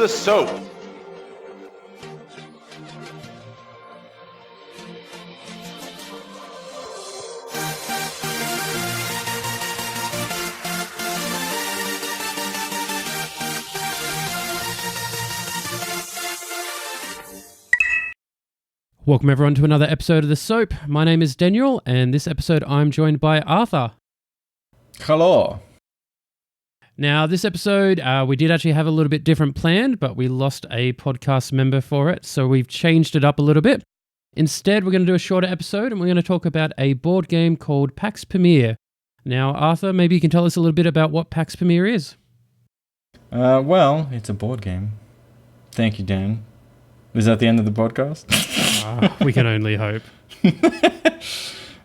the S.O.A.P. Welcome everyone to another episode of the S.O.A.P. My name is Daniel, and this episode I'm joined by Arthur. Hello. Now, this episode, we did actually have a little bit different planned, but we lost a podcast member for it, so we've changed it up a little bit. Instead, we're going to do a shorter episode, and we're going to talk about a board game called Pax Pamir. Now, Arthur, maybe you can tell us a little bit about what Pax Pamir is. Well, it's a board game. Thank you, Dan. Is that the end of the podcast? We can only hope.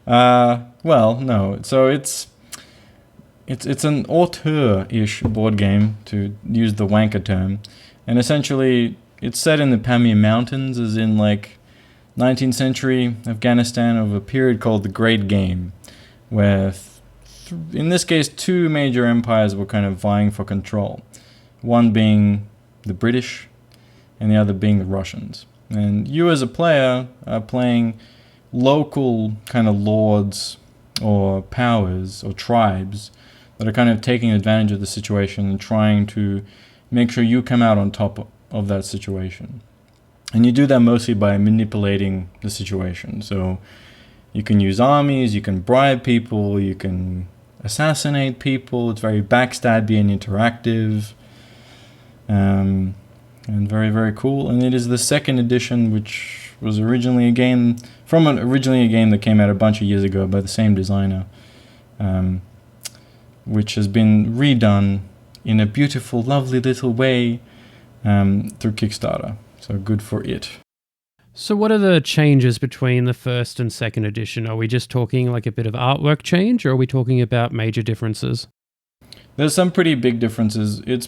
Well, no. So it's an auteur-ish board game, to use the wanker term, and essentially it's set in the Pamir Mountains, as in like 19th century Afghanistan, of a period called the Great Game, where in this case 2 major empires were kind of vying for control. One being the British, and the other being the Russians. And you as a player are playing local kind of lords or powers or tribes that are kind of taking advantage of the situation and trying to make sure you come out on top of that situation. And you do that mostly by manipulating the situation. So you can use armies, you can bribe people, you can assassinate people. It's very backstabby and interactive. And very, very cool. And it is the second edition, which was originally a game that came out a bunch of years ago by the same designer, which has been redone in a beautiful, lovely little way through Kickstarter. So good for it. So what are the changes between the first and second edition? Are we just talking like a bit of artwork change, or are we talking about major differences? There's some pretty big differences. It's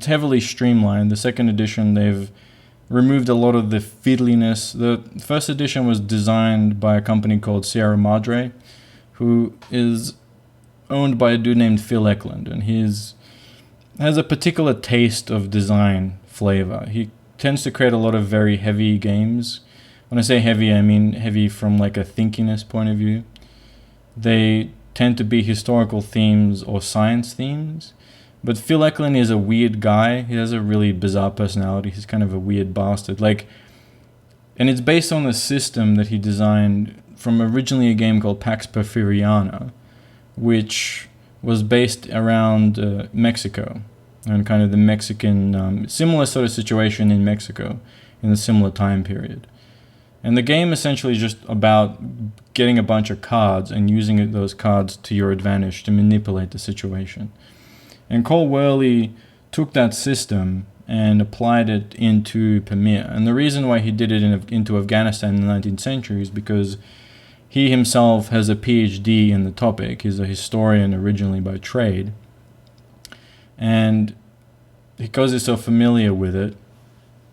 heavily streamlined. The second edition, they've removed a lot of the fiddliness. The first edition was designed by a company called Sierra Madre, who is owned by a dude named Phil Eklund, and he has a particular taste of design flavor. He tends to create a lot of very heavy games. When I say heavy, I mean heavy from like a thinkiness point of view. They tend to be historical themes or science themes. But Phil Eklund is a weird guy. He has a really bizarre personality. He's kind of a weird bastard. And it's based on a system that he designed from originally a game called Pax Pamir, which was based around Mexico, and kind of the Mexican, similar sort of situation in Mexico in a similar time period. And the game essentially is just about getting a bunch of cards and using those cards to your advantage to manipulate the situation. And Cole Worley took that system and applied it into Pamir. And the reason why he did it into Afghanistan in the 19th century is because he himself has a PhD in the topic. He's a historian originally by trade. And because he's so familiar with it,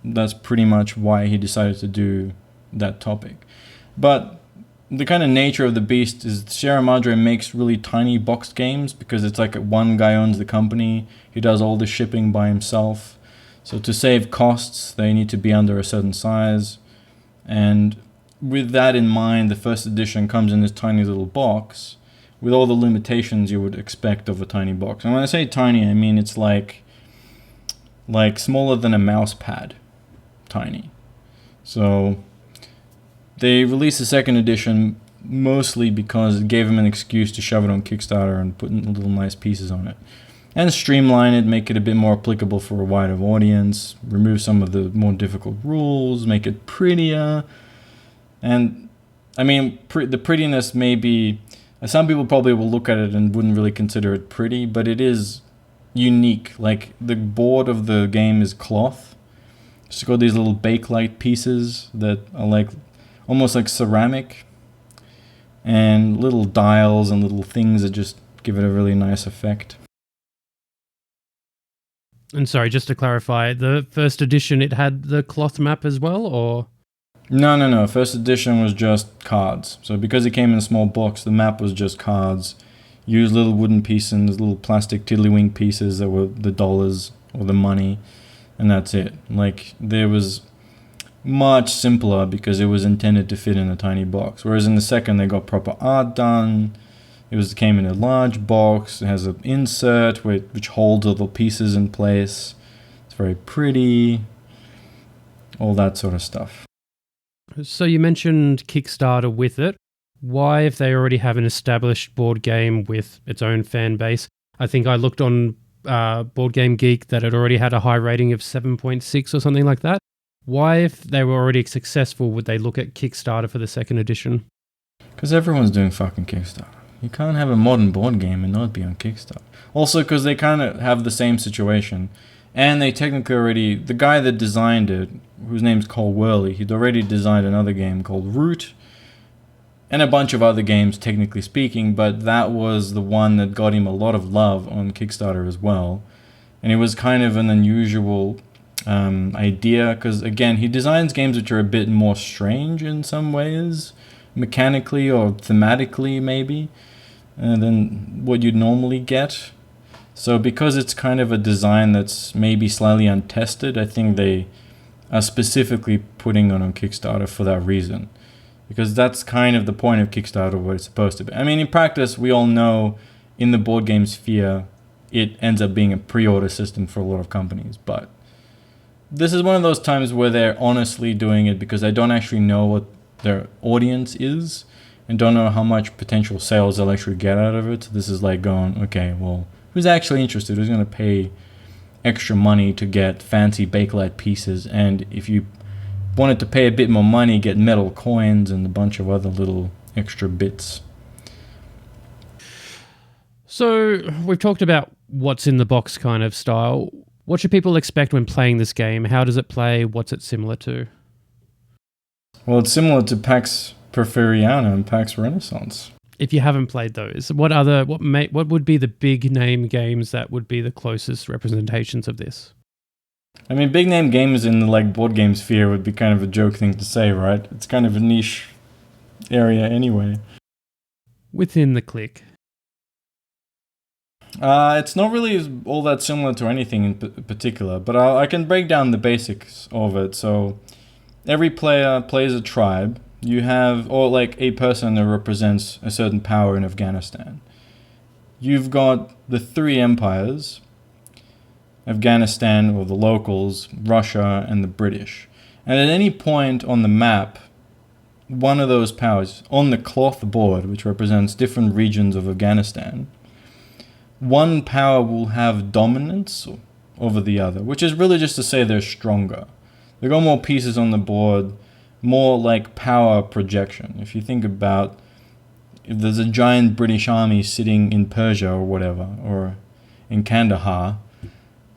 that's pretty much why he decided to do that topic. But the kind of nature of the beast is Sierra Madre makes really tiny boxed games, because it's like one guy owns the company. He does all the shipping by himself. So to save costs, they need to be under a certain size. And with that in mind, the first edition comes in this tiny little box with all the limitations you would expect of a tiny box. And when I say tiny, I mean it's like smaller than a mouse pad. Tiny. So they released the second edition mostly because it gave them an excuse to shove it on Kickstarter and put little nice pieces on it. And streamline it, make it a bit more applicable for a wider audience, remove some of the more difficult rules, make it prettier. And, I mean, the prettiness may be... Some people probably will look at it and wouldn't really consider it pretty, but it is unique. Like, the board of the game is cloth. It's got these little bakelite pieces that are like almost like ceramic, and little dials and little things that just give it a really nice effect. And sorry, just to clarify, the first edition, it had the cloth map as well, or? No. First edition was just cards. So because it came in a small box, the map was just cards. Used little wooden pieces, little plastic tiddlywink pieces that were the dollars or the money. and that's it. Like, there was much simpler because it was intended to fit in a tiny box. Whereas in the second, they got proper art done. Came in a large box. It has an insert which holds all the pieces in place. It's very pretty. All that sort of stuff. So you mentioned Kickstarter with it. Why, if they already have an established board game with its own fan base? I think I looked on Board Game Geek that it already had a high rating of 7.6 or something like that. Why, if they were already successful, would they look at Kickstarter for the second edition? Because everyone's doing fucking Kickstarter. You can't have a modern board game and not be on Kickstarter. Also, because they kind of have the same situation. And they technically already... The guy that designed it, whose name's Cole Worley, he'd already designed another game called Root. And a bunch of other games, technically speaking. But that was the one that got him a lot of love on Kickstarter as well. And it was kind of an unusual idea. Because, again, he designs games which are a bit more strange in some ways. Mechanically or thematically, maybe. Than what you'd normally get. So because it's kind of a design that's maybe slightly untested, I think they are specifically putting it on Kickstarter for that reason. Because that's kind of the point of Kickstarter, what it's supposed to be. I mean, in practice, we all know in the board game sphere, it ends up being a pre-order system for a lot of companies. But this is one of those times where they're honestly doing it because they don't actually know what their audience is. And don't know how much potential sales they'll actually get out of it. So this is like going, okay, well, who's actually interested? Who's going to pay extra money to get fancy Bakelite pieces? And if you wanted to pay a bit more money, get metal coins and a bunch of other little extra bits. So we've talked about what's in the box kind of style. What should people expect when playing this game? How does it play? What's it similar to? Well, it's similar to Pax Porfiriana and Pax Renaissance. If you haven't played those, what would be the big name games that would be the closest representations of this? I mean, big name games in the board game sphere would be kind of a joke thing to say, right? It's kind of a niche area anyway. Within the clique. It's not really all that similar to anything in particular, but I can break down the basics of it. So every player plays a tribe. You have, or like a person that represents a certain power in Afghanistan. You've got the three empires, Afghanistan, or the locals, Russia, and the British. And at any point on the map, one of those powers, on the cloth board, which represents different regions of Afghanistan, one power will have dominance over the other, which is really just to say they're stronger. They've got more pieces on the board, more like power projection. If you think about if there's a giant British army sitting in Persia or whatever, or in Kandahar,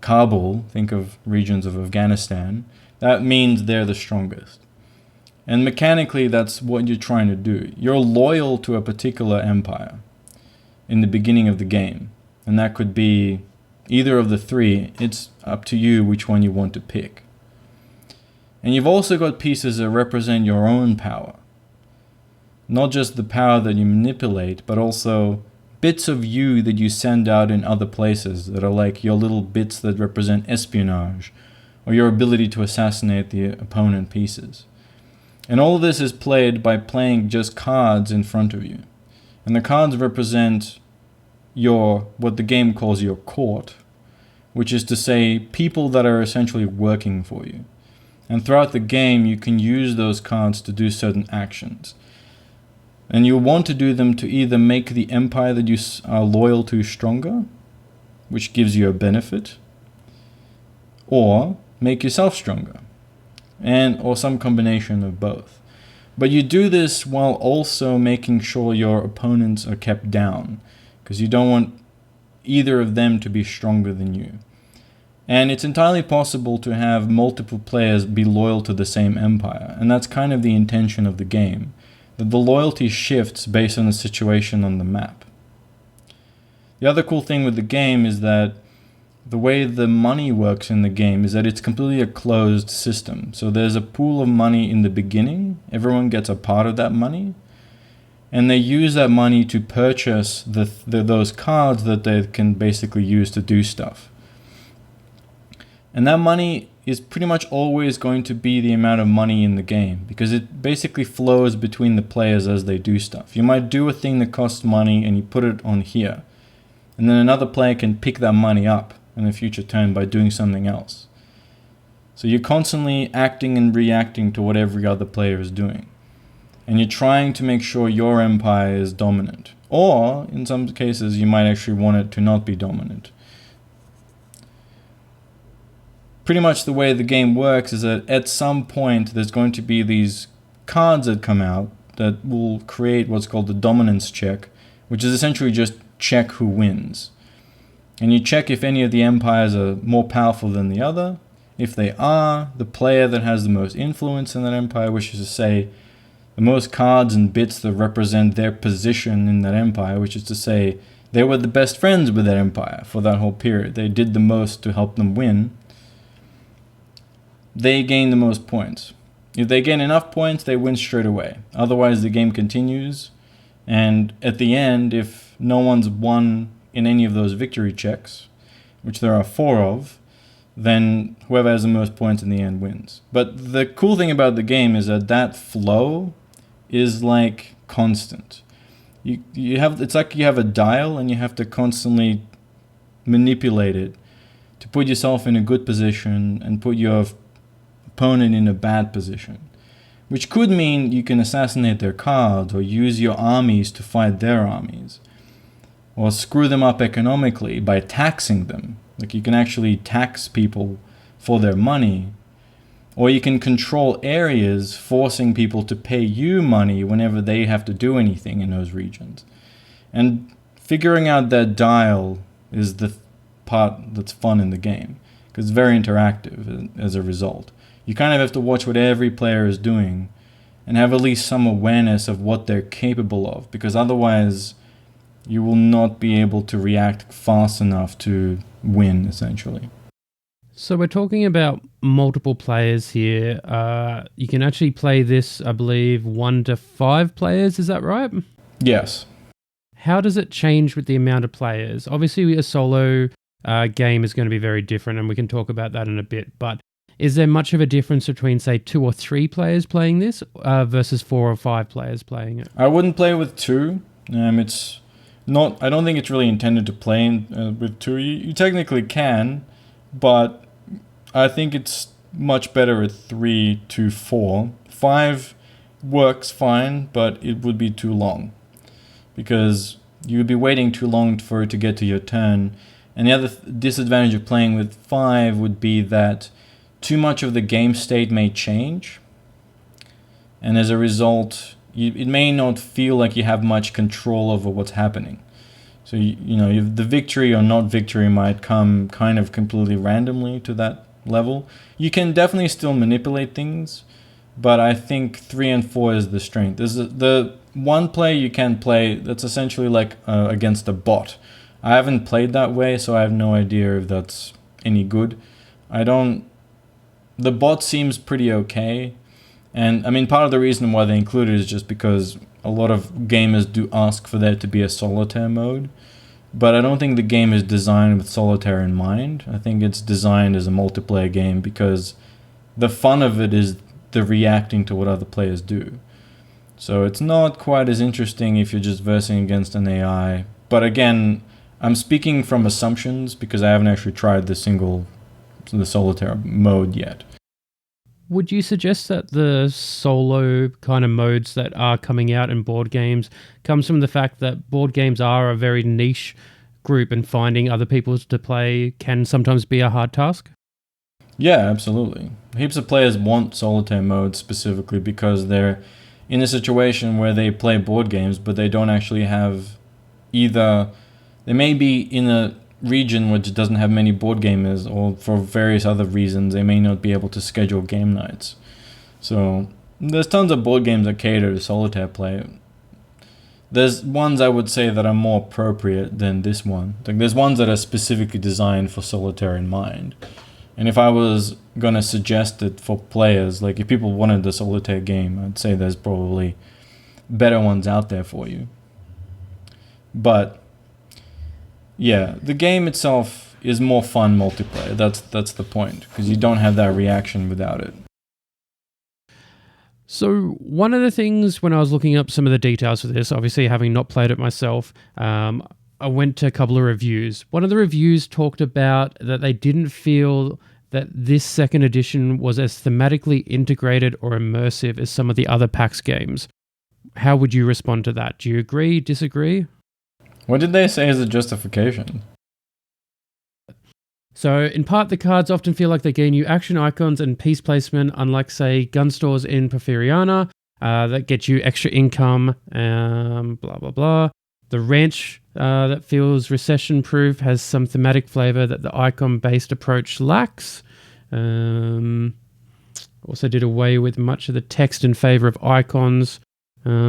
Kabul, think of regions of Afghanistan, that means they're the strongest. And mechanically, that's what you're trying to do. You're loyal to a particular empire in the beginning of the game. And that could be either of the three. It's up to you which one you want to pick. And you've also got pieces that represent your own power. Not just the power that you manipulate, but also bits of you that you send out in other places that are like your little bits that represent espionage, or your ability to assassinate the opponent pieces. And all of this is played by playing just cards in front of you. And the cards represent what the game calls your court, which is to say people that are essentially working for you. And throughout the game, you can use those cards to do certain actions. And you'll want to do them to either make the empire that you are loyal to stronger, which gives you a benefit, or make yourself stronger, or some combination of both. But you do this while also making sure your opponents are kept down, because you don't want either of them to be stronger than you. And it's entirely possible to have multiple players be loyal to the same empire, and that's kind of the intention of the game, that the loyalty shifts based on the situation on the map. The other cool thing with the game is that the way the money works in the game is that it's completely a closed system. So there's a pool of money in the beginning, everyone gets a part of that money, and they use that money to purchase those cards that they can basically use to do stuff. And that money is pretty much always going to be the amount of money in the game, because it basically flows between the players as they do stuff. You might do a thing that costs money and you put it on here, and then another player can pick that money up in a future turn by doing something else. So you're constantly acting and reacting to what every other player is doing. And you're trying to make sure your empire is dominant. Or, in some cases, you might actually want it to not be dominant. Pretty much the way the game works is that at some point there's going to be these cards that come out that will create what's called the dominance check, which is essentially just check who wins. And you check if any of the empires are more powerful than the other. If they are, the player that has the most influence in that empire, which is to say the most cards and bits that represent their position in that empire, which is to say they were the best friends with that empire for that whole period. They did the most to help them win. They gain the most points. If they gain enough points, they win straight away. Otherwise, the game continues. And at the end, if no one's won in any of those victory checks, which there are 4 of, then whoever has the most points in the end wins. But the cool thing about the game is that flow is like constant. It's like you have a dial and you have to constantly manipulate it to put yourself in a good position and put your opponent in a bad position, which could mean you can assassinate their cards or use your armies to fight their armies, or screw them up economically by taxing them. Like you can actually tax people for their money, or you can control areas, forcing people to pay you money whenever they have to do anything in those regions. And figuring out that dial is the part that's fun in the game, because it's very interactive as a result. You kind of have to watch what every player is doing and have at least some awareness of what they're capable of, because otherwise you will not be able to react fast enough to win, essentially. So we're talking about multiple players here. You can actually play this, I believe, 1 to 5 players. Is that right? Yes. How does it change with the amount of players? Obviously, a solo game is going to be very different, and we can talk about that in a bit. But is there much of a difference between, say, 2 or 3 players playing this versus 4 or 5 players playing it? I wouldn't play with 2. It's not. I don't think it's really intended to play with 2. You technically can, but I think it's much better at 3 to 4. 5 works fine, but it would be too long, because you would be waiting too long for it to get to your turn. And the other disadvantage of playing with 5 would be that too much of the game state may change, and as a result, it may not feel like you have much control over what's happening. So the victory or not victory might come kind of completely randomly to that level. You can definitely still manipulate things, but I think 3 and 4 is the strength. There's the one play you can play that's essentially like against a bot. I haven't played that way, so I have no idea if that's any good. The bot seems pretty okay. And I mean, part of the reason why they include it is just because a lot of gamers do ask for there to be a solitaire mode. But I don't think the game is designed with solitaire in mind. I think it's designed as a multiplayer game because the fun of it is the reacting to what other players do. So it's not quite as interesting if you're just versing against an AI. But again, I'm speaking from assumptions because I haven't actually tried the solitaire mode yet. Would you suggest that the solo kind of modes that are coming out in board games comes from the fact that board games are a very niche group and finding other people to play can sometimes be a hard task? Yeah, absolutely. Heaps of players want solitaire mode specifically because they're in a situation where they play board games, but they don't actually have either. They may be in a region which doesn't have many board gamers, or for various other reasons they may not be able to schedule game nights. So there's tons of board games that cater to solitaire play. There's ones I would say that are more appropriate than this one. Like there's ones that are specifically designed for solitaire in mind. And if I was gonna suggest it for players, like if people wanted the solitaire game, I'd say there's probably better ones out there for you. But yeah, the game itself is more fun multiplayer. That's the point, because you don't have that reaction without it. So one of the things when I was looking up some of the details for this, obviously having not played it myself, I went to a couple of reviews. One of the reviews talked about that they didn't feel that this second edition was as thematically integrated or immersive as some of the other PAX games. How would you respond to that? Do you agree, disagree? What did they say as a justification? So, in part, the cards often feel like they gain you action icons and piece placement, unlike, say, gun stores in Porphyriana, that get you extra income, blah, blah, blah. The ranch that feels recession-proof has some thematic flavor that the icon-based approach lacks. Also did away with much of the text in favor of icons.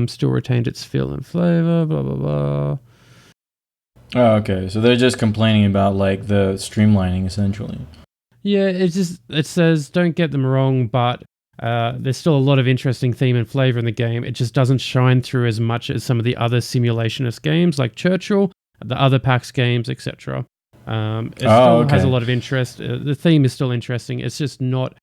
Still retained its feel and flavor, blah, blah, blah. Oh, okay. So they're just complaining about like the streamlining, essentially. Yeah, it says don't get them wrong, but there's still a lot of interesting theme and flavor in the game. It just doesn't shine through as much as some of the other simulationist games like Churchill, the other PAX games, etc. It still has a lot of interest. The theme is still interesting. It's just not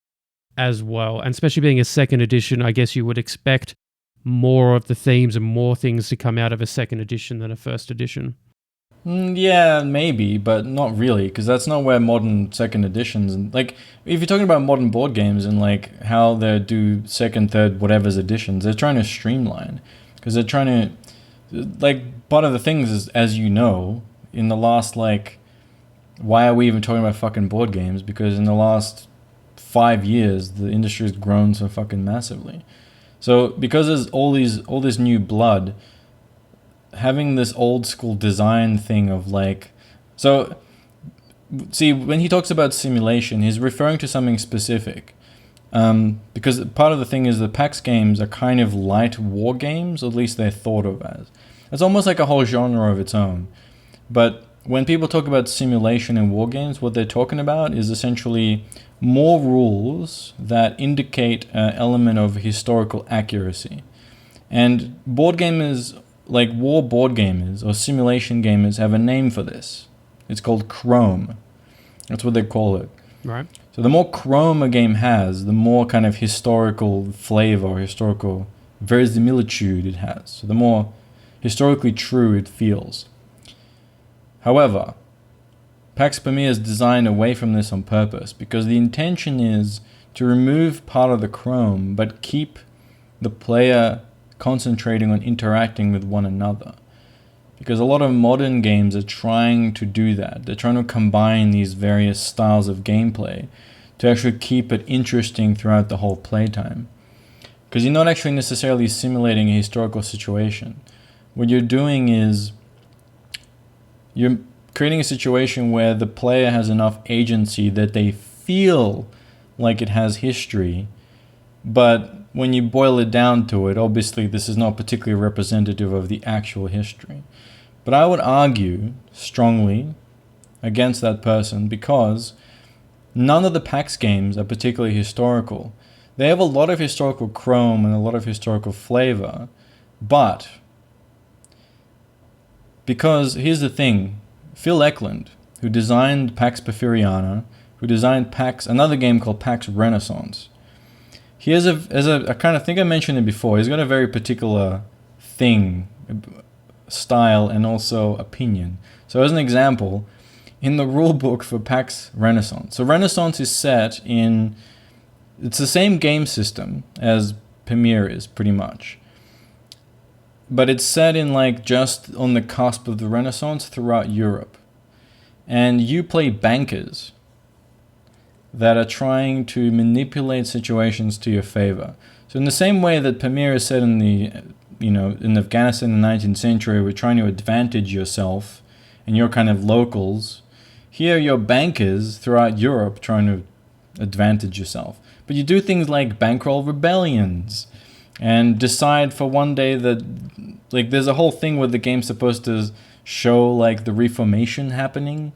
as well, and especially being a second edition, I guess you would expect more of the themes and more things to come out of a second edition than a first edition. Yeah, maybe, but not really, because that's not where modern second editions and like if you're talking about modern board games and like how they do second, third, whatever's editions, they're trying to streamline, because they're trying to like part of the things is, as you know, in the last like, why are we even talking about fucking board games? Because in the last 5 years, the industry has grown so fucking massively. So because there's all this new blood. Having this old school design thing of like, so see, when he talks about simulation, he's referring to something specific, because part of the thing is the PAX games are kind of light war games, or at least they're thought of as. It's almost like a whole genre of its own. But when people talk about simulation in war games, what they're talking about is essentially more rules that indicate an element of historical accuracy. And board gamers, like war board gamers or simulation gamers, have a name for this. It's called Chrome. That's what they call it. Right. So the more Chrome a game has, the more kind of historical flavor, historical verisimilitude it has. So the more historically true it feels. However, Pax Pamir is designed away from this on purpose, because the intention is to remove part of the Chrome but keep the player concentrating on interacting with one another, because a lot of modern games are trying to do that. They're trying to combine these various styles of gameplay to actually keep it interesting throughout the whole playtime, because you're not actually necessarily simulating a historical situation. What you're doing is you're creating a situation where the player has enough agency that they feel like it has history, but when you boil it down to it, obviously this is not particularly representative of the actual history. But I would argue strongly against that person, because none of the PAX games are particularly historical. They have a lot of historical chrome and a lot of historical flavor, but because here's the thing, Phil Eklund, who designed Pax Porphyriana, who designed another game called Pax Renaissance, he has I kind of think I mentioned it before, he's got a very particular thing, style, and also opinion. So as an example, in the rule book for Pax Renaissance, so Renaissance is set in, it's the same game system as Pamir is, pretty much. But it's set in like just on the cusp of the Renaissance throughout Europe. And you play bankers that are trying to manipulate situations to your favor. So in the same way that Pamir is set in in Afghanistan in the 19th century, we're trying to advantage yourself and your kind of locals. Here you're bankers throughout Europe trying to advantage yourself. But you do things like bankroll rebellions and decide for one day that, like, there's a whole thing where the game's supposed to show like the Reformation happening.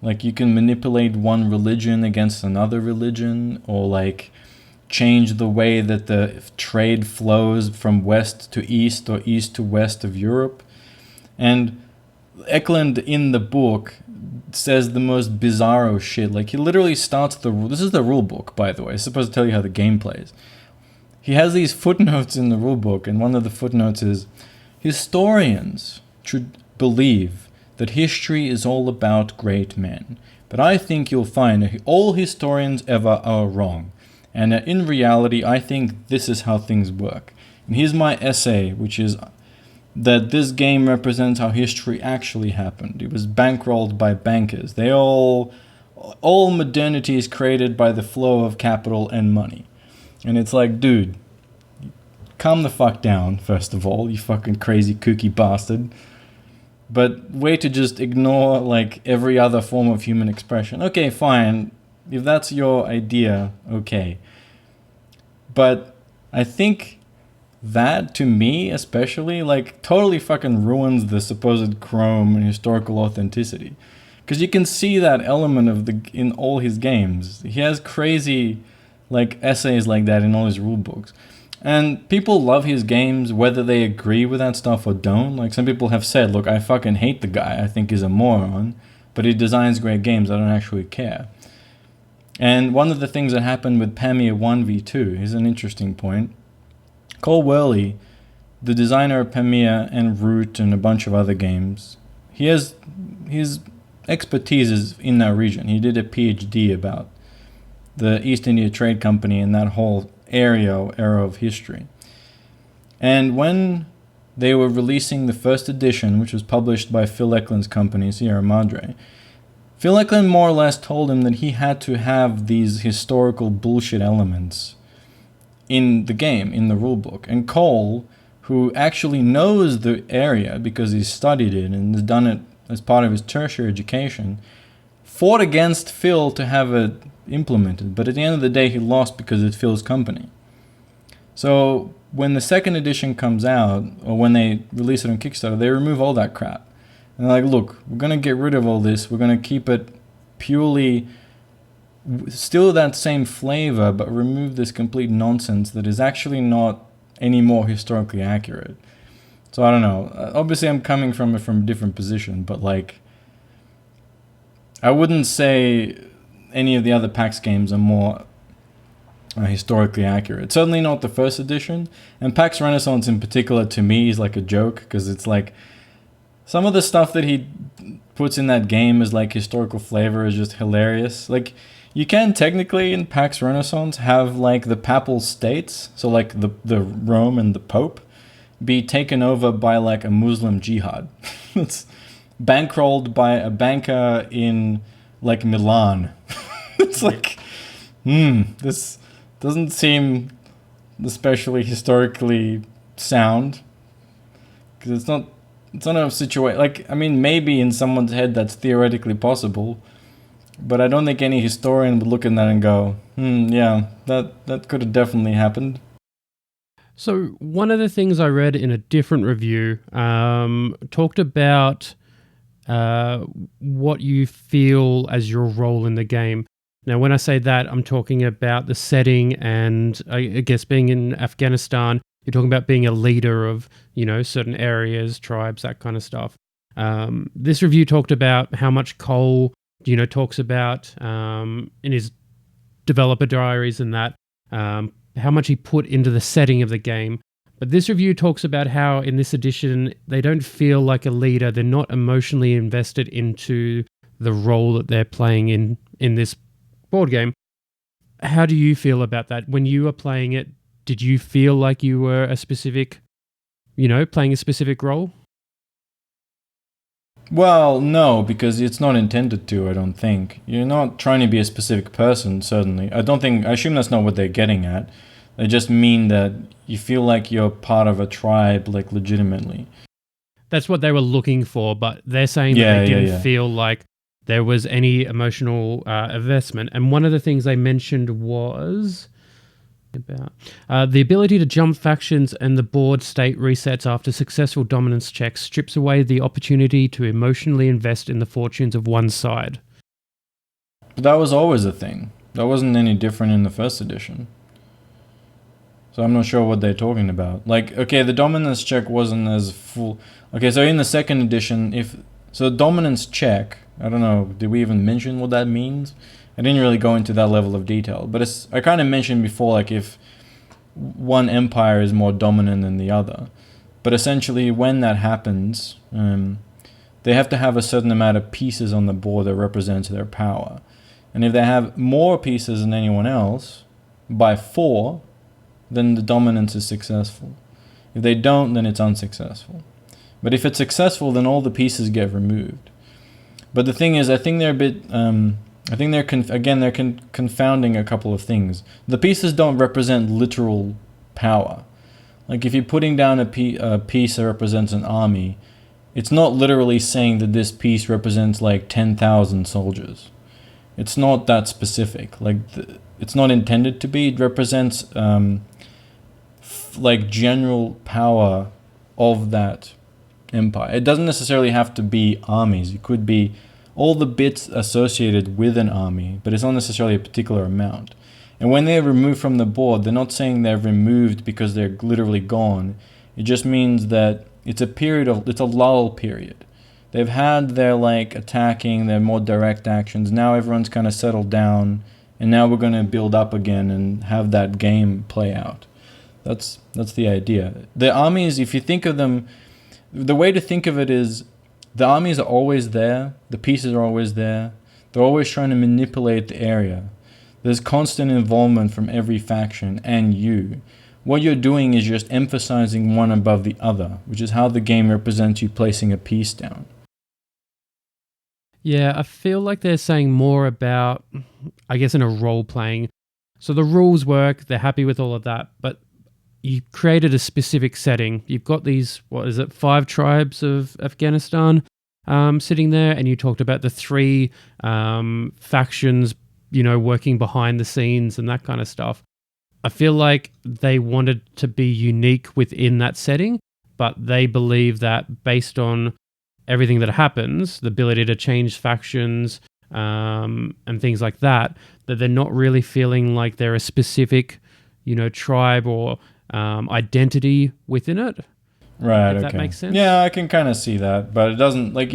Like you can manipulate one religion against another religion, or like change the way that the trade flows from west to east or east to west of Europe. And Eklund in the book says the most bizarro shit. Like, he literally starts this is the rule book, by the way. It's supposed to tell you how the game plays. He has these footnotes in the rule book, and one of the footnotes is, historians should believe that history is all about great men. But I think you'll find that all historians ever are wrong. And in reality, I think this is how things work. And here's my essay, which is that this game represents how history actually happened. It was bankrolled by bankers. All modernity is created by the flow of capital and money. And it's like, dude, calm the fuck down, first of all, you fucking crazy kooky bastard. But way to just ignore, like, every other form of human expression. Okay, fine. If that's your idea, okay. But I think that, to me especially, like, totally fucking ruins the supposed chrome and historical authenticity. Because you can see that element in all his games. He has crazy, like, essays like that in all his rule books. And people love his games whether they agree with that stuff or don't. Like, some people have said, look, I fucking hate the guy. I think he's a moron. But he designs great games. I don't actually care. And one of the things that happened with Pamir 1v2 is an interesting point. Cole Worley, the designer of Pamir and Root and a bunch of other games, his expertise is in that region. He did a PhD about the East India Trade Company and that whole era of history. And when they were releasing the first edition, which was published by Phil Eklund's company, Sierra Madre, Phil Eklund more or less told him that he had to have these historical bullshit elements in the game, in the rulebook. And Cole, who actually knows the area because he's studied it and has done it as part of his tertiary education, fought against Phil to have it implemented, but at the end of the day he lost because it's Phil's company. So when the second edition comes out, or when they release it on Kickstarter, they remove all that crap. And they're like, look, we're going to get rid of all this, we're going to keep it purely still that same flavor, but remove this complete nonsense that is actually not any more historically accurate. So I don't know, obviously I'm coming from a different position, but like, I wouldn't say any of the other PAX games are more historically accurate. Certainly not the first edition. And PAX Renaissance in particular, to me, is like a joke, because it's like some of the stuff that he puts in that game is like historical flavor is just hilarious. Like, you can technically in PAX Renaissance have like the papal states, so like the Rome and the Pope, be taken over by like a Muslim jihad. It's bankrolled by a banker in like Milan. It's like, this doesn't seem especially historically sound, because it's not a situation. Like, I mean, maybe in someone's head that's theoretically possible, but I don't think any historian would look at that and go, yeah, that could have definitely happened. So one of the things I read in a different review talked about what you feel as your role in the game. Now, when I say that, I'm talking about the setting, and I guess being in Afghanistan, you're talking about being a leader of, certain areas, tribes, that kind of stuff. This review talked about how much Cole, talks about in his developer diaries and that, how much he put into the setting of the game. But this review talks about how in this edition, they don't feel like a leader. They're not emotionally invested into the role that they're playing in this board game. How do you feel about that? When you were playing it, did you feel like you were a specific, playing a specific role? Well, no, because it's not intended to, I don't think. You're not trying to be a specific person, certainly. I assume that's not what they're getting at. They just mean that you feel like you're part of a tribe, like, legitimately. That's what they were looking for, but they're saying that they didn't feel like there was any emotional investment. And one of the things they mentioned was about the ability to jump factions, and the board state resets after successful dominance checks strips away the opportunity to emotionally invest in the fortunes of one side. But that was always a thing. That wasn't any different in the first edition. So I'm not sure what they're talking about. Like, okay, the dominance check wasn't as full. Okay, so in the second edition, if So dominance check, I don't know, did we even mention what that means? I didn't really go into that level of detail, but I kind of mentioned before, like if one empire is more dominant than the other. But essentially when that happens, they have to have a certain amount of pieces on the board that represents their power. And if they have more pieces than anyone else, by 4, then the dominance is successful. If they don't, then it's unsuccessful. But if it's successful, then all the pieces get removed. But the thing is, I think they're a bit... I think they're confounding a couple of things. The pieces don't represent literal power. Like if you're putting down a piece that represents an army, it's not literally saying that this piece represents like 10,000 soldiers. It's not that specific. Like it's not intended to be. It represents like general power of that empire. It doesn't necessarily have to be armies. It could be all the bits associated with an army, but it's not necessarily a particular amount. And when they're removed from the board, they're not saying they're removed because they're literally gone. It just means that it's a lull period. They've had their like attacking, their more direct actions. Now everyone's kind of settled down, and now we're going to build up again and have that game play out. That's the idea. The armies, if you think of them, the way to think of it is the armies are always there. The pieces are always there. They're always trying to manipulate the area. There's constant involvement from every faction and you. What you're doing is just emphasizing one above the other, which is how the game represents you placing a piece down. Yeah, I feel like they're saying more about, I guess, in a role-playing. So the rules work, they're happy with all of that, but you created a specific setting. You've got these, 5 tribes of Afghanistan sitting there, and you talked about the 3 factions, working behind the scenes and that kind of stuff. I feel like they wanted to be unique within that setting, but they believe that based on everything that happens, the ability to change factions and things like that, that they're not really feeling like they're a specific, tribe or identity within it. Right. If okay. That makes sense. Yeah, I can kind of see that, but it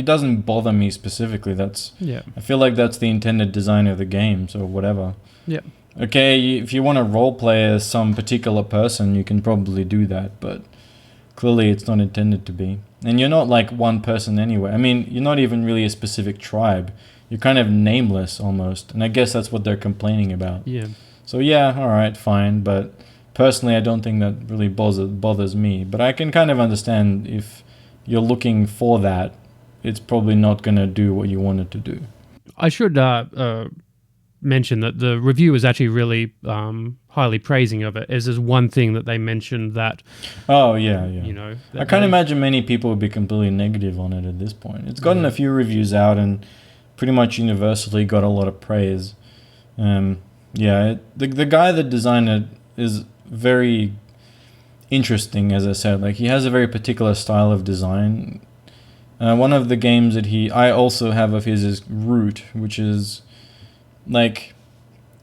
doesn't bother me specifically. I feel like that's the intended design of the game, so whatever. Yeah. Okay, if you want to role play as some particular person, you can probably do that, but clearly it's not intended to be. And you're not like one person anyway. I mean, you're not even really a specific tribe. You're kind of nameless almost, and I guess that's what they're complaining about. Yeah. So yeah, all right, fine, but personally, I don't think that really bothers me. But I can kind of understand if you're looking for that, it's probably not going to do what you want it to do. I should mention that the review is actually really highly praising of it. As there's one thing that they mentioned that... Oh, yeah. I can't imagine many people would be completely negative on it at this point. It's gotten a few reviews out and pretty much universally got a lot of praise. The guy that designed it is very interesting, as I said. Like, he has a very particular style of design. One of the games that I also have of his is Root, which is like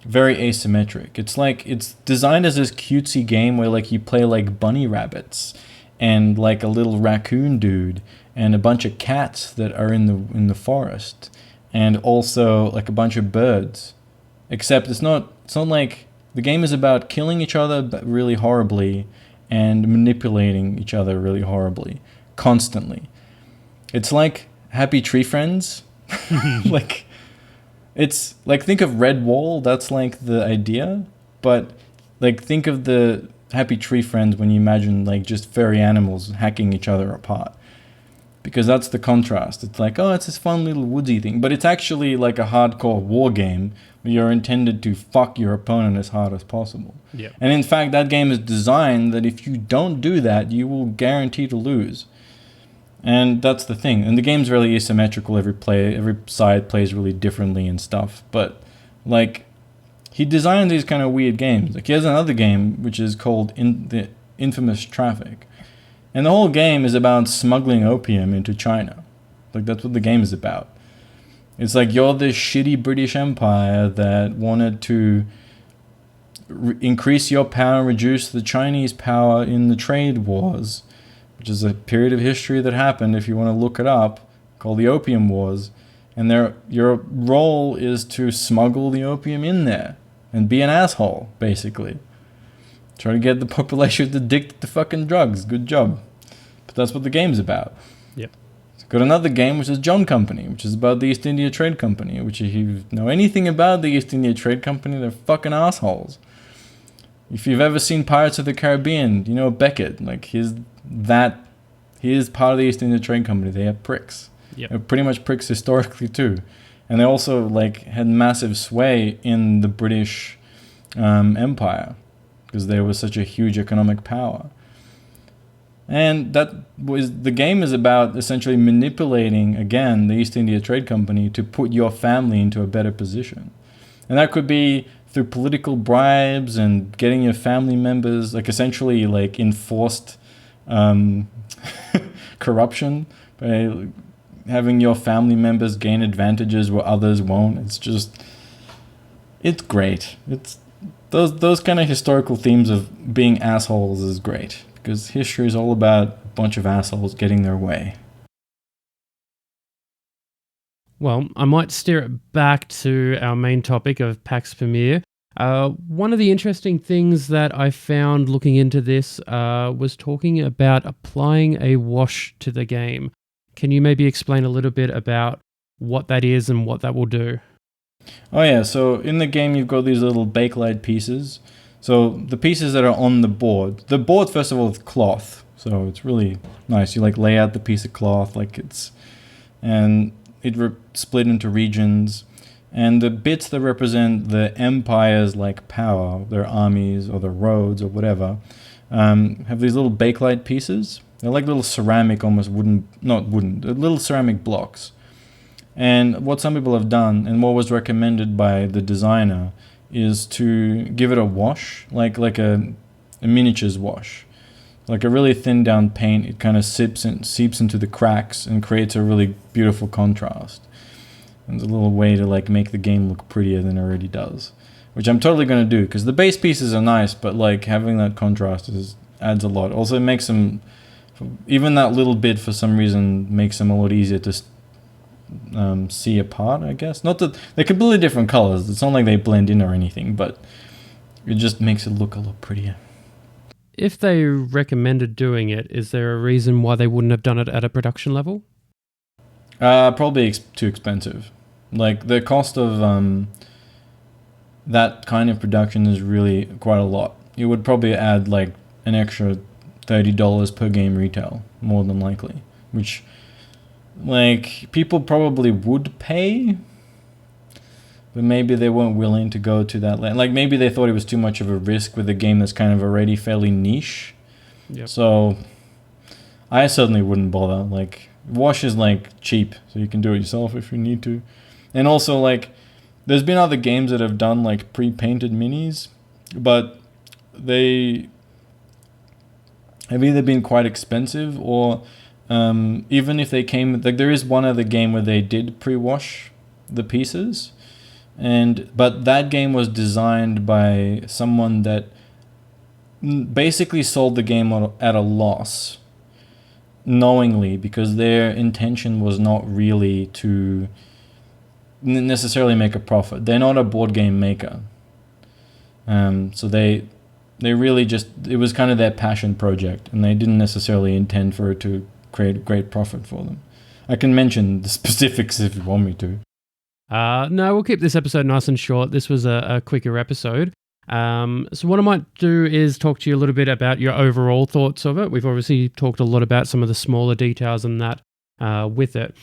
very asymmetric. It's designed as this cutesy game where like you play like bunny rabbits and like a little raccoon dude and a bunch of cats that are in the forest and also like a bunch of birds. Except it's not like the game is about killing each other really horribly and manipulating each other really horribly constantly. It's like Happy Tree Friends. Like, it's like, think of Red Wall, that's like the idea, but like think of the Happy Tree Friends when you imagine like just furry animals hacking each other apart, because that's the contrast. It's like, oh, it's this fun little woodsy thing, but it's actually like a hardcore war game where you're intended to fuck your opponent as hard as possible. Yeah. And in fact, that game is designed that if you don't do that, you will guarantee to lose. And that's the thing. And the game's really asymmetrical. Every side plays really differently and stuff. But like, he designed these kind of weird games. Like, he has another game which is called the Infamous Traffic, and the whole game is about smuggling opium into China. Like, that's what the game is about. It's like you're this shitty British Empire that wanted to increase your power and reduce the Chinese power in the trade wars, which is a period of history that happened if you want to look it up called the Opium Wars, and your role is to smuggle the opium in there and be an asshole, basically. Try to get the population addicted to fucking drugs. Good job. But that's what the game's about. Yep. Got another game which is John Company, which is about the East India Trade Company, which if you know anything about the East India Trade Company, they're fucking assholes. If you've ever seen Pirates of the Caribbean, you know Beckett, like he is part of the East India Trade Company. They are pricks. Yep. They're pretty much pricks historically too. And they also like had massive sway in the British Empire because they were such a huge economic power. And the game is about essentially manipulating, again, the East India Trade Company to put your family into a better position. And that could be through political bribes and getting your family members, like essentially like enforced corruption by having your family members gain advantages where others won't. It's great. It's those kind of historical themes of being assholes is great. Because history is all about a bunch of assholes getting their way. Well, I might steer it back to our main topic of Pax Pamir. One of the interesting things that I found looking into this was talking about applying a wash to the game. Can you maybe explain a little bit about what that is and what that will do? Oh yeah, so in the game you've got these little bakelite pieces. So the pieces that are on the board first of all is cloth, so it's really nice. You like lay out the piece of cloth and it split into regions, and the bits that represent the empires like power, their armies or their roads or whatever, have these little bakelite pieces. They're like little ceramic, almost little ceramic blocks. And what some people have done, and what was recommended by the designer, is to give it a wash, like a miniatures wash. Like a really thin down paint, it kind of seeps into the cracks and creates a really beautiful contrast. And it's a little way to like make the game look prettier than it already does, which I'm totally going to do, because the base pieces are nice, but like having that contrast adds a lot. Also, it makes them, even that little bit for some reason makes them a lot easier to see apart, I guess. Not that they're completely different colors. It's not like they blend in or anything, but it just makes it look a lot prettier. If they recommended doing it, is there a reason why they wouldn't have done it at a production level? Probably too expensive. Like the cost of that kind of production is really quite a lot. You would probably add like an extra $30 per game retail, more than likely, which like people probably would pay, but maybe they weren't willing to go to that like maybe they thought it was too much of a risk with a game that's kind of already fairly niche. Yep. So I certainly wouldn't bother. Like wash is like cheap, so you can do it yourself if you need to. And also like there's been other games that have done like pre-painted minis, but they have either been quite expensive or even if they came, like there is one other game where they did pre-wash the pieces, but that game was designed by someone that basically sold the game at a loss, knowingly, because their intention was not really to necessarily make a profit. They're not a board game maker, so they really just, it was kind of their passion project, and they didn't necessarily intend for it to create great profit for them. I can mention the specifics if you want me to. No, we'll keep this episode nice and short. This was a quicker episode. So what I might do is talk to you a little bit about your overall thoughts of it. We've obviously talked a lot about some of the smaller details and that with it.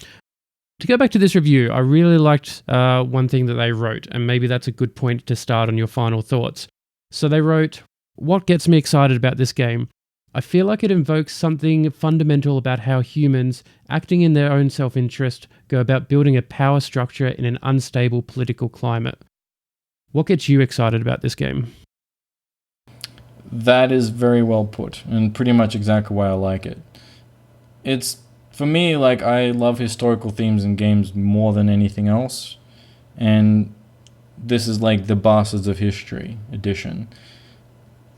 To go back to this review, I really liked one thing that they wrote, and maybe that's a good point to start on your final thoughts. So they wrote, "What gets me excited about this game? I feel like it invokes something fundamental about how humans, acting in their own self-interest, go about building a power structure in an unstable political climate." What gets you excited about this game? That is very well put, and pretty much exactly why I like it. It's, for me, like, I love historical themes in games more than anything else, and this is like the Bastards of History edition.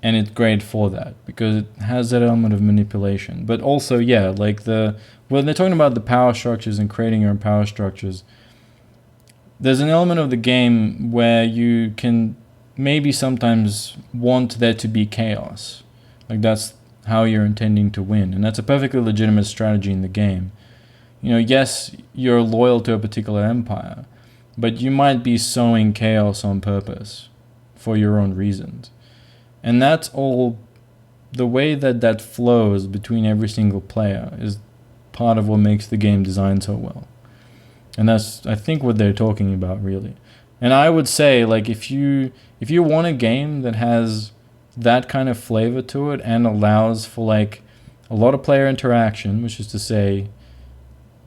And it's great for that because it has that element of manipulation. But also, yeah, like when they're talking about the power structures and creating your own power structures, there's an element of the game where you can maybe sometimes want there to be chaos. Like that's how you're intending to win. And that's a perfectly legitimate strategy in the game. Yes, you're loyal to a particular empire, but you might be sowing chaos on purpose for your own reasons. And that's all, the way that flows between every single player is part of what makes the game designed so well. And that's, I think, what they're talking about, really. And I would say, like, if you want a game that has that kind of flavor to it and allows for, like, a lot of player interaction, which is to say,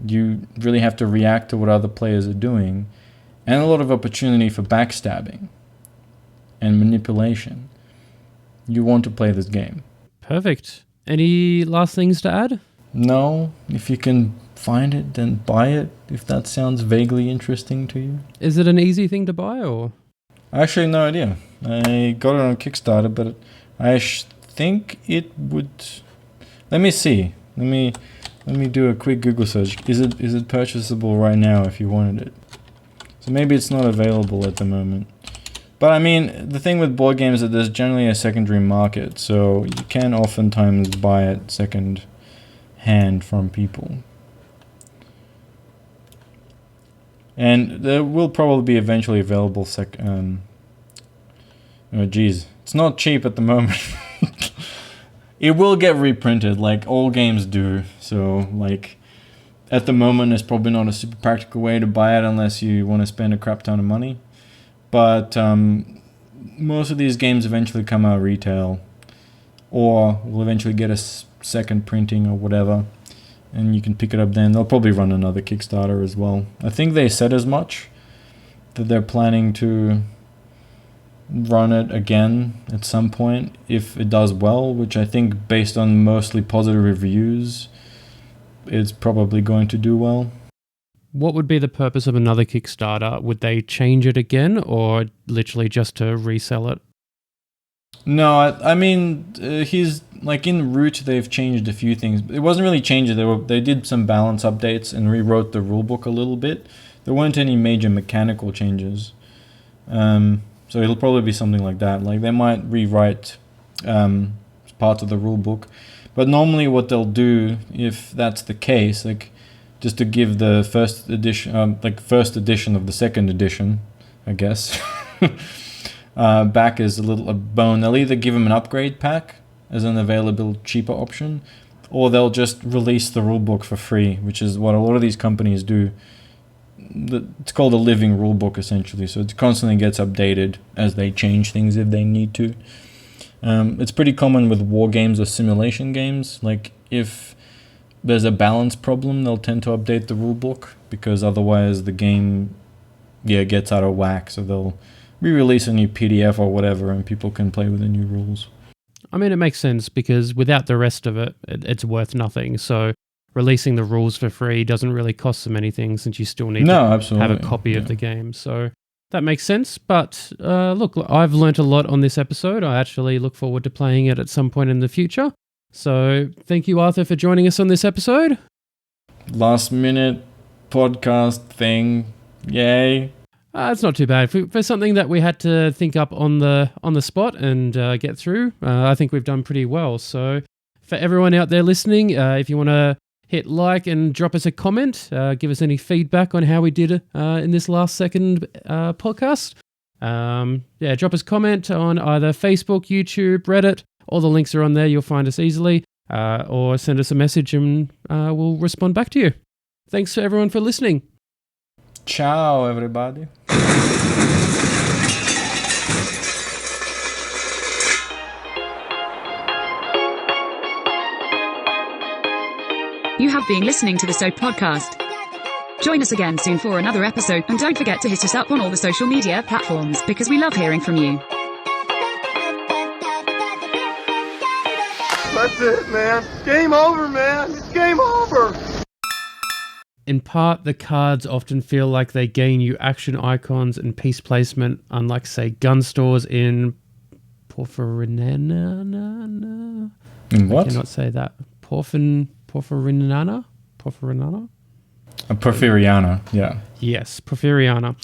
you really have to react to what other players are doing, and a lot of opportunity for backstabbing and manipulation, you want to play this game. Perfect. Any last things to add? No, if you can find it, then buy it, if that sounds vaguely interesting to you. Is it an easy thing to buy, or? Actually, no idea. I got it on Kickstarter, but I think it would... Let me see. Let me do a quick Google search. Is it purchasable right now if you wanted it? So maybe it's not available at the moment. But I mean, the thing with board games is that there's generally a secondary market, so you can oftentimes buy it second hand from people. And there will probably be eventually available it's not cheap at the moment. It will get reprinted like all games do, so like at the moment it's probably not a super practical way to buy it unless you want to spend a crap ton of money. But most of these games eventually come out retail, or will eventually get a second printing or whatever, and you can pick it up then. They'll probably run another Kickstarter as well. I think they said as much, that they're planning to run it again at some point if it does well, which I think based on mostly positive reviews, it's probably going to do well. What would be the purpose of another Kickstarter? Would they change it again, or literally just to resell it? No, I mean, he's like in Root. They've changed a few things. It wasn't really changes. They did some balance updates and rewrote the rulebook a little bit. There weren't any major mechanical changes, so it'll probably be something like that. Like they might rewrite parts of the rulebook, but normally what they'll do, if that's the case, like just to give the first edition of the second edition, I guess. Back as a bone. They'll either give them an upgrade pack as an available cheaper option, or they'll just release the rulebook for free, which is what a lot of these companies do. It's called a living rulebook essentially, so it constantly gets updated as they change things if they need to. It's pretty common with war games or simulation games. Like if there's a balance problem, they'll tend to update the rulebook because otherwise the game gets out of whack, so they'll re-release a new PDF or whatever and people can play with the new rules. I mean, it makes sense because without the rest of it, it's worth nothing. So releasing the rules for free doesn't really cost them anything since you still need to have a copy of the game. So that makes sense. But look, I've learnt a lot on this episode. I actually look forward to playing it at some point in the future. So thank you, Arthur, for joining us on this episode. Last minute podcast thing. Yay. It's not too bad. For something that we had to think up on the spot and get through, I think we've done pretty well. So for everyone out there listening, if you want to hit like and drop us a comment, give us any feedback on how we did in this last second podcast. Drop us a comment on either Facebook, YouTube, Reddit. All the links are on there. You'll find us easily. Or send us a message and we'll respond back to you. Thanks to everyone for listening. Ciao, everybody. You have been listening to the S.O.A.P podcast. Join us again soon for another episode, and don't forget to hit us up on all the social media platforms because we love hearing from you. That's it, man. Game over, man. It's game over. In part, the cards often feel like they gain you action icons and piece placement, unlike, say, gun stores in Porphyrinana. In what? I cannot say that. Porphyrinana? Porphyrinana? A Porphyriana, yeah. Yes, Porphyriana.